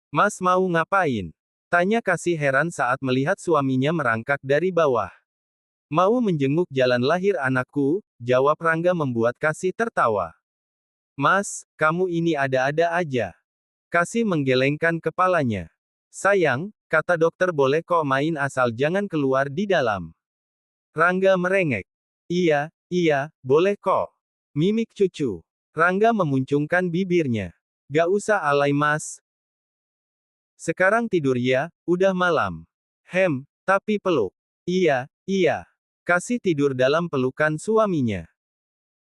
Mas mau ngapain? Tanya Kasih heran saat melihat suaminya merangkak dari bawah. Mau menjenguk jalan lahir anakku, jawab Rangga membuat Kasih tertawa. Mas, kamu ini ada-ada aja. Kasih menggelengkan kepalanya. Sayang, kata dokter boleh kok main asal jangan keluar di dalam. Rangga merengek. Iya, iya, boleh kok. Mimik cucu. Rangga memuncungkan bibirnya. Gak usah alay mas. Sekarang tidur ya, udah malam. Tapi peluk. Iya, iya. Kasih tidur dalam pelukan suaminya.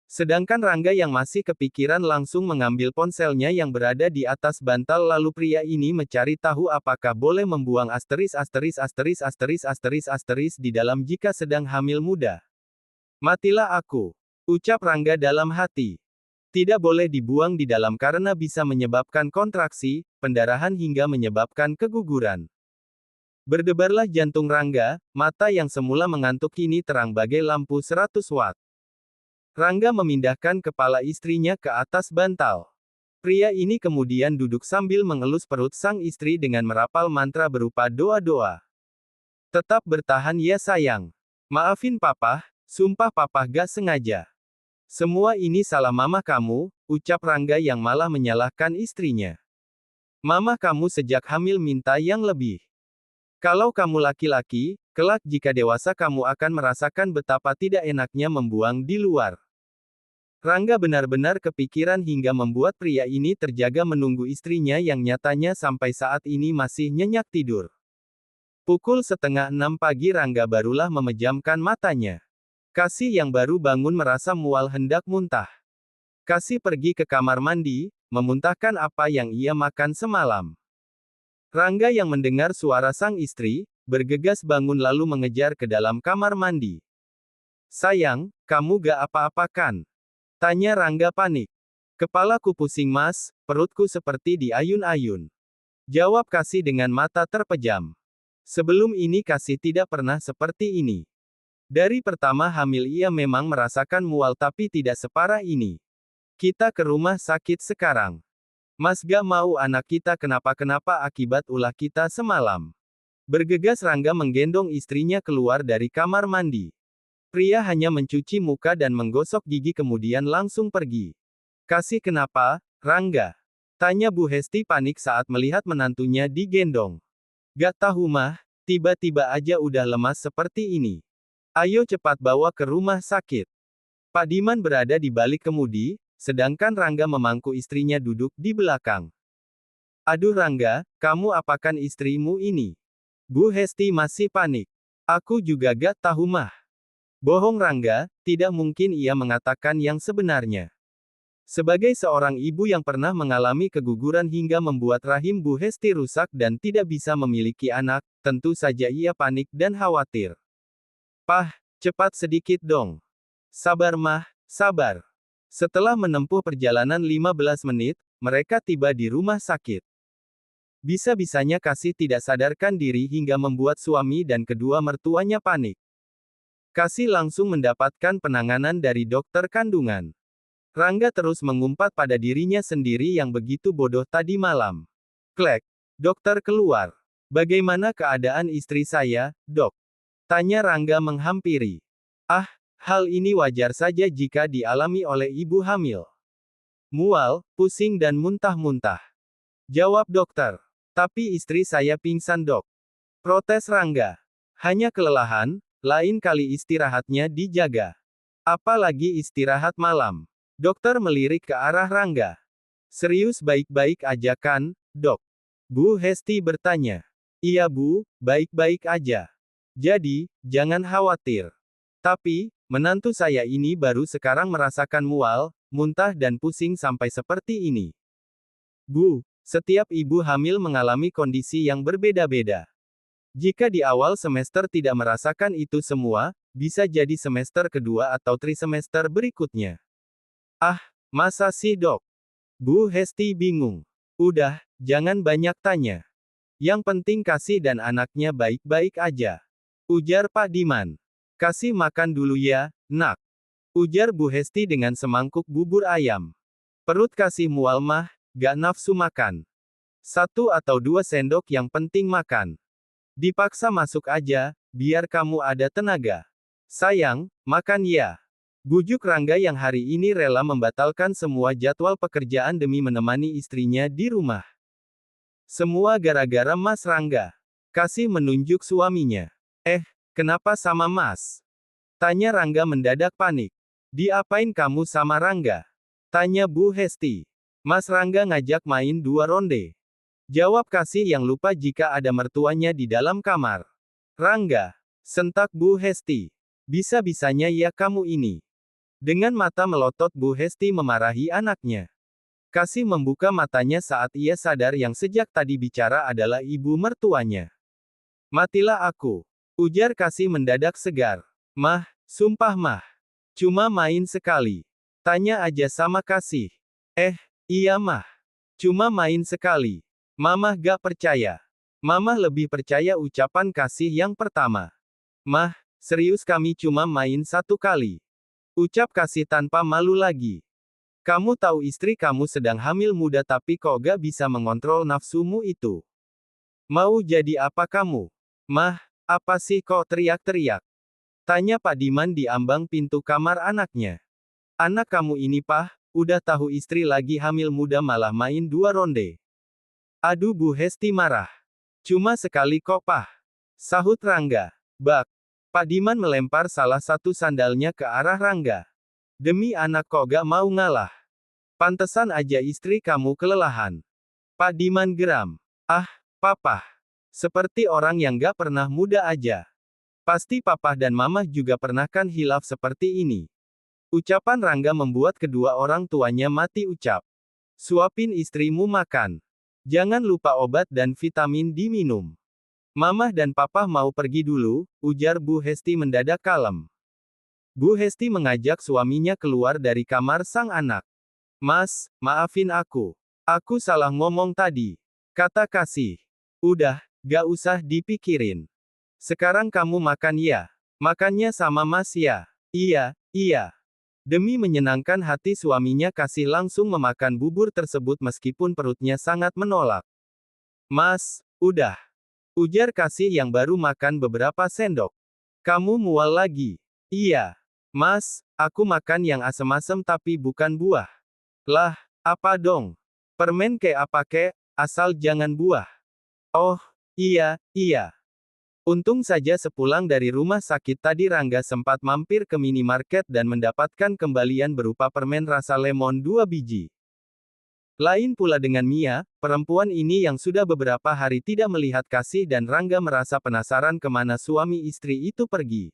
Sedangkan Rangga yang masih kepikiran langsung mengambil ponselnya yang berada di atas bantal lalu pria ini mencari tahu apakah boleh membuang asteris di dalam jika sedang hamil muda. Matilah aku. Ucap Rangga dalam hati. Tidak boleh dibuang di dalam karena bisa menyebabkan kontraksi, pendarahan hingga menyebabkan keguguran. Berdebarlah jantung Rangga, mata yang semula mengantuk kini terang bagai lampu 100 watt. Rangga memindahkan kepala istrinya ke atas bantal. Pria ini kemudian duduk sambil mengelus perut sang istri dengan merapal mantra berupa doa-doa. Tetap bertahan ya sayang. Maafin papa, sumpah papa gak sengaja. Semua ini salah mama kamu, ucap Rangga yang malah menyalahkan istrinya. Mama kamu sejak hamil minta yang lebih. Kalau kamu laki-laki, kelak jika dewasa kamu akan merasakan betapa tidak enaknya membuang di luar. Rangga benar-benar kepikiran hingga membuat pria ini terjaga menunggu istrinya yang nyatanya sampai saat ini masih nyenyak tidur. Pukul 5:30 pagi Rangga barulah memejamkan matanya. Kasih yang baru bangun merasa mual hendak muntah. Kasih pergi ke kamar mandi, memuntahkan apa yang ia makan semalam. Rangga yang mendengar suara sang istri, bergegas bangun lalu mengejar ke dalam kamar mandi. Sayang, kamu gak apa-apa kan? Tanya Rangga panik. Kepalaku pusing mas, perutku seperti diayun-ayun. Jawab Kasih dengan mata terpejam. Sebelum ini Kasih tidak pernah seperti ini. Dari pertama hamil ia memang merasakan mual tapi tidak separah ini. Kita ke rumah sakit sekarang. Mas gak mau anak kita kenapa-kenapa akibat ulah kita semalam. Bergegas Rangga menggendong istrinya keluar dari kamar mandi. Pria hanya mencuci muka dan menggosok gigi kemudian langsung pergi. Kasih kenapa, Rangga? Tanya Bu Hesti panik saat melihat menantunya digendong. Gak tahu mah, tiba-tiba aja udah lemas seperti ini. Ayo cepat bawa ke rumah sakit. Pak Diman berada di balik kemudi, sedangkan Rangga memangku istrinya duduk di belakang. Aduh Rangga, kamu apakan istrimu ini? Bu Hesti masih panik. Aku juga gak tahu mah. Bohong Rangga, tidak mungkin ia mengatakan yang sebenarnya. Sebagai seorang ibu yang pernah mengalami keguguran hingga membuat rahim Bu Hesti rusak dan tidak bisa memiliki anak, tentu saja ia panik dan khawatir. Pah, cepat sedikit dong. Sabar mah, sabar. Setelah menempuh perjalanan 15 menit, mereka tiba di rumah sakit. Bisa-bisanya Kasih tidak sadarkan diri hingga membuat suami dan kedua mertuanya panik. Kasih langsung mendapatkan penanganan dari dokter kandungan. Rangga terus mengumpat pada dirinya sendiri yang begitu bodoh tadi malam. Klek. Dokter keluar. Bagaimana keadaan istri saya, dok? Tanya Rangga menghampiri. Ah, hal ini wajar saja jika dialami oleh ibu hamil. Mual, pusing dan muntah-muntah. Jawab dokter. Tapi istri saya pingsan dok. Protes Rangga. Hanya kelelahan, lain kali istirahatnya dijaga. Apalagi istirahat malam. Dokter melirik ke arah Rangga. Serius baik-baik aja kan, dok? Bu Hesti bertanya. Iya bu, baik-baik aja. Jadi, jangan khawatir. Tapi, menantu saya ini baru sekarang merasakan mual, muntah dan pusing sampai seperti ini. Bu, setiap ibu hamil mengalami kondisi yang berbeda-beda. Jika di awal semester tidak merasakan itu semua, bisa jadi semester kedua atau trimester berikutnya. Ah, masa sih dok? Bu Hesti bingung. Udah, jangan banyak tanya. Yang penting Kasih dan anaknya baik-baik aja. Ujar Pak Diman. Kasih makan dulu ya, nak. Ujar Bu Hesti dengan semangkuk bubur ayam. Perut Kasih mual mah, gak nafsu makan. 1 atau 2 sendok yang penting makan. Dipaksa masuk aja, biar kamu ada tenaga. Sayang, makan ya. Bujuk Rangga yang hari ini rela membatalkan semua jadwal pekerjaan demi menemani istrinya di rumah. Semua gara-gara Mas Rangga. Kasih menunjuk suaminya. Kenapa sama Mas? Tanya Rangga mendadak panik. Diapain kamu sama Rangga? Tanya Bu Hesti. Mas Rangga ngajak main 2 ronde. Jawab Kasih yang lupa jika ada mertuanya di dalam kamar. Rangga. Sentak Bu Hesti. Bisa-bisanya ya kamu ini. Dengan mata melotot Bu Hesti memarahi anaknya. Kasih membuka matanya saat ia sadar yang sejak tadi bicara adalah ibu mertuanya. Matilah aku. Ujar Kasih mendadak segar. Mah, sumpah mah. Cuma main sekali. Tanya aja sama Kasih. Iya mah. Cuma main sekali. Mamah gak percaya. Mamah lebih percaya ucapan Kasih yang pertama. Mah, serius kami cuma main 1 kali. Ucap Kasih tanpa malu lagi. Kamu tahu istri kamu sedang hamil muda tapi kok gak bisa mengontrol nafsumu itu. Mau jadi apa kamu? Mah, apa sih kok teriak-teriak? Tanya Pak Diman di ambang pintu kamar anaknya. Anak kamu ini Pah, udah tahu istri lagi hamil muda malah main 2 ronde. Aduh Bu Hesti marah. Cuma sekali kok Pah. Sahut Rangga. Bak. Pak Diman melempar salah satu sandalnya ke arah Rangga. Demi anak kok gak mau ngalah. Pantesan aja istri kamu kelelahan. Pak Diman geram. Papa. Seperti orang yang gak pernah muda aja. Pasti Papa dan Mamah juga pernah kan hilaf seperti ini. Ucapan Rangga membuat kedua orang tuanya mati ucap. Suapin istrimu makan. Jangan lupa obat dan vitamin diminum. Mamah dan Papa mau pergi dulu, ujar Bu Hesti mendadak kalem. Bu Hesti mengajak suaminya keluar dari kamar sang anak. Mas, maafin aku. Aku salah ngomong tadi. Kata Kasih. Udah, gak usah dipikirin. Sekarang kamu makan ya. Makannya sama Mas ya. Iya. Demi menyenangkan hati suaminya Kasih langsung memakan bubur tersebut meskipun perutnya sangat menolak. Mas, udah. Ujar Kasih yang baru makan beberapa sendok. Kamu mual lagi. Iya. Mas, aku makan yang asem-asem tapi bukan buah. Lah, apa dong? Permen kek apa kek, asal jangan buah. Oh, iya. Untung saja sepulang dari rumah sakit tadi Rangga sempat mampir ke minimarket dan mendapatkan kembalian berupa permen rasa lemon 2 biji. Lain pula dengan Mia, perempuan ini yang sudah beberapa hari tidak melihat Kasih dan Rangga merasa penasaran kemana suami istri itu pergi.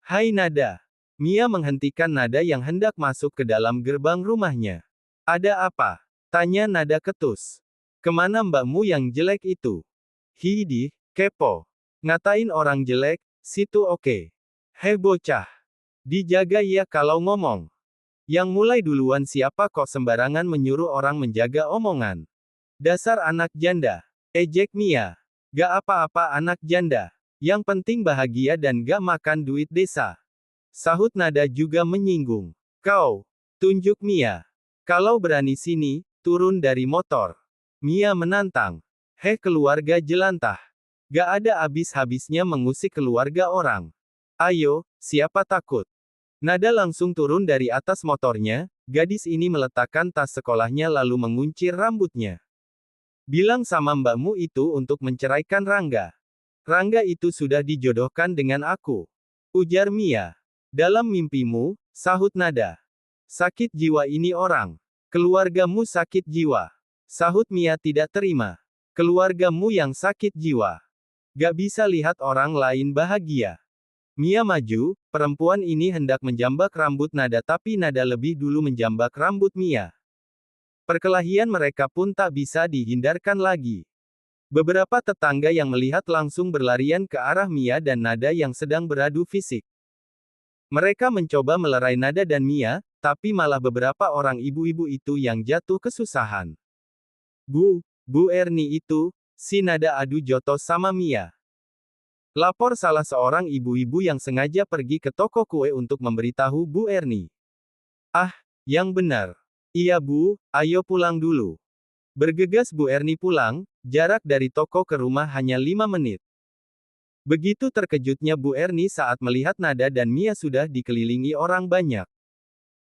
Hai Nada. Mia menghentikan Nada yang hendak masuk ke dalam gerbang rumahnya. Ada apa? Tanya Nada ketus. Kemana mbakmu yang jelek itu? Hidih, kepo. Ngatain orang jelek, situ oke. Heh bocah. Dijaga ya kalau ngomong. Yang mulai duluan siapa kok sembarangan menyuruh orang menjaga omongan. Dasar anak janda. Ejek Mia. Gak apa-apa anak janda. Yang penting bahagia dan gak makan duit desa. Sahut Nada juga menyinggung. Kau. Tunjuk Mia. Kalau berani sini, turun dari motor. Mia menantang. Heh keluarga jelantah. Gak ada habis-habisnya mengusik keluarga orang. Ayo, siapa takut? Nada langsung turun dari atas motornya, gadis ini meletakkan tas sekolahnya lalu menguncir rambutnya. Bilang sama mbakmu itu untuk menceraikan Rangga. Rangga itu sudah dijodohkan dengan aku. Ujar Mia. Dalam mimpimu, sahut Nada. Sakit jiwa ini orang. Keluargamu sakit jiwa. Sahut Mia tidak terima. Keluargamu yang sakit jiwa. Gak bisa lihat orang lain bahagia. Mia maju, perempuan ini hendak menjambak rambut Nada tapi Nada lebih dulu menjambak rambut Mia. Perkelahian mereka pun tak bisa dihindarkan lagi. Beberapa tetangga yang melihat langsung berlarian ke arah Mia dan Nada yang sedang beradu fisik. Mereka mencoba melerai Nada dan Mia, tapi malah beberapa orang ibu-ibu itu yang jatuh kesusahan. Bu Erni itu, si Nada adu jotos sama Mia. Lapor salah seorang ibu-ibu yang sengaja pergi ke toko kue untuk memberitahu Bu Erni. Yang benar. Iya Bu, ayo pulang dulu. Bergegas Bu Erni pulang, jarak dari toko ke rumah hanya 5 menit. Begitu terkejutnya Bu Erni saat melihat Nada dan Mia sudah dikelilingi orang banyak.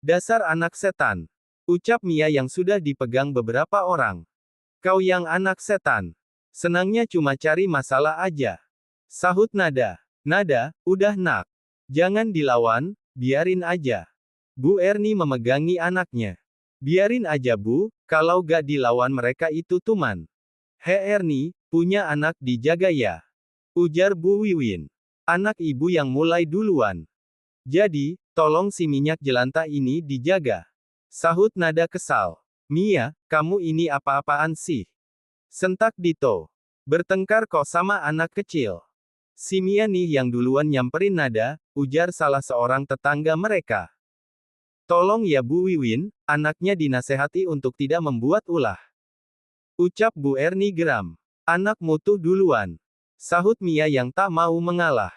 Dasar anak setan. Ucap Mia yang sudah dipegang beberapa orang. Kau yang anak setan. Senangnya cuma cari masalah aja. Sahut Nada. Nada, udah nak. Jangan dilawan, biarin aja. Bu Erni memegangi anaknya. Biarin aja Bu, kalau gak dilawan mereka itu tuman. He Erni, punya anak dijaga ya. Ujar Bu Wiwin. Anak ibu yang mulai duluan. Jadi, tolong si minyak jelantah ini dijaga. Sahut Nada kesal. Mia, kamu ini apa-apaan sih? Sentak Dito. Bertengkar kok sama anak kecil. Si Mia nih yang duluan nyamperin Nada, ujar salah seorang tetangga mereka. Tolong ya Bu Wiwin, anaknya dinasehati untuk tidak membuat ulah. Ucap Bu Erni geram. Anak mutu duluan. Sahut Mia yang tak mau mengalah.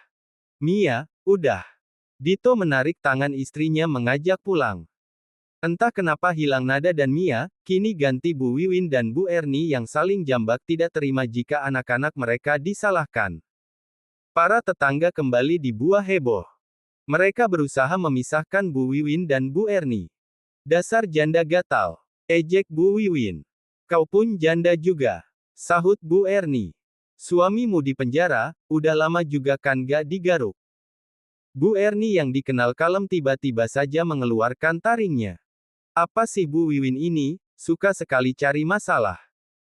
Mia, udah. Dito menarik tangan istrinya mengajak pulang. Entah kenapa hilang Nada dan Mia, kini ganti Bu Wiwin dan Bu Erni yang saling jambak tidak terima jika anak-anak mereka disalahkan. Para tetangga kembali dibuat heboh. Mereka berusaha memisahkan Bu Wiwin dan Bu Erni. Dasar janda gatal. Ejek Bu Wiwin. Kau pun janda juga. Sahut Bu Erni. Suamimu di penjara, udah lama juga kan gak digaruk. Bu Erni yang dikenal kalem tiba-tiba saja mengeluarkan taringnya. Apa sih Bu Wiwin ini, suka sekali cari masalah.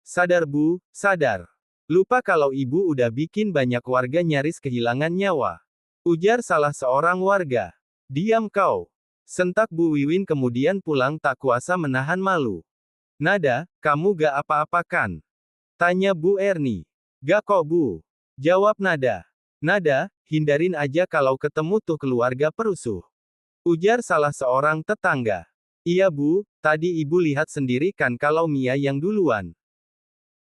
Sadar Bu, sadar. Lupa kalau ibu udah bikin banyak warga nyaris kehilangan nyawa. Ujar salah seorang warga. Diam kau. Sentak Bu Wiwin kemudian pulang tak kuasa menahan malu. Nada, kamu gak apa-apa kan? Tanya Bu Erni. Gak kok Bu. Jawab Nada. Nada, hindarin aja kalau ketemu tuh keluarga perusuh. Ujar salah seorang tetangga. Iya Bu, tadi ibu lihat sendiri kan kalau Mia yang duluan.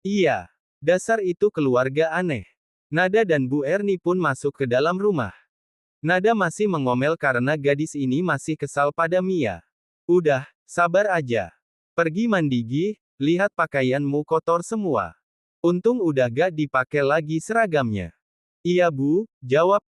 Iya. Dasar itu keluarga aneh. Nada dan Bu Erni pun masuk ke dalam rumah. Nada masih mengomel karena gadis ini masih kesal pada Mia. Udah, sabar aja. Pergi mandi Gi, lihat pakaianmu kotor semua. Untung udah gak dipakai lagi seragamnya. Iya Bu, jawab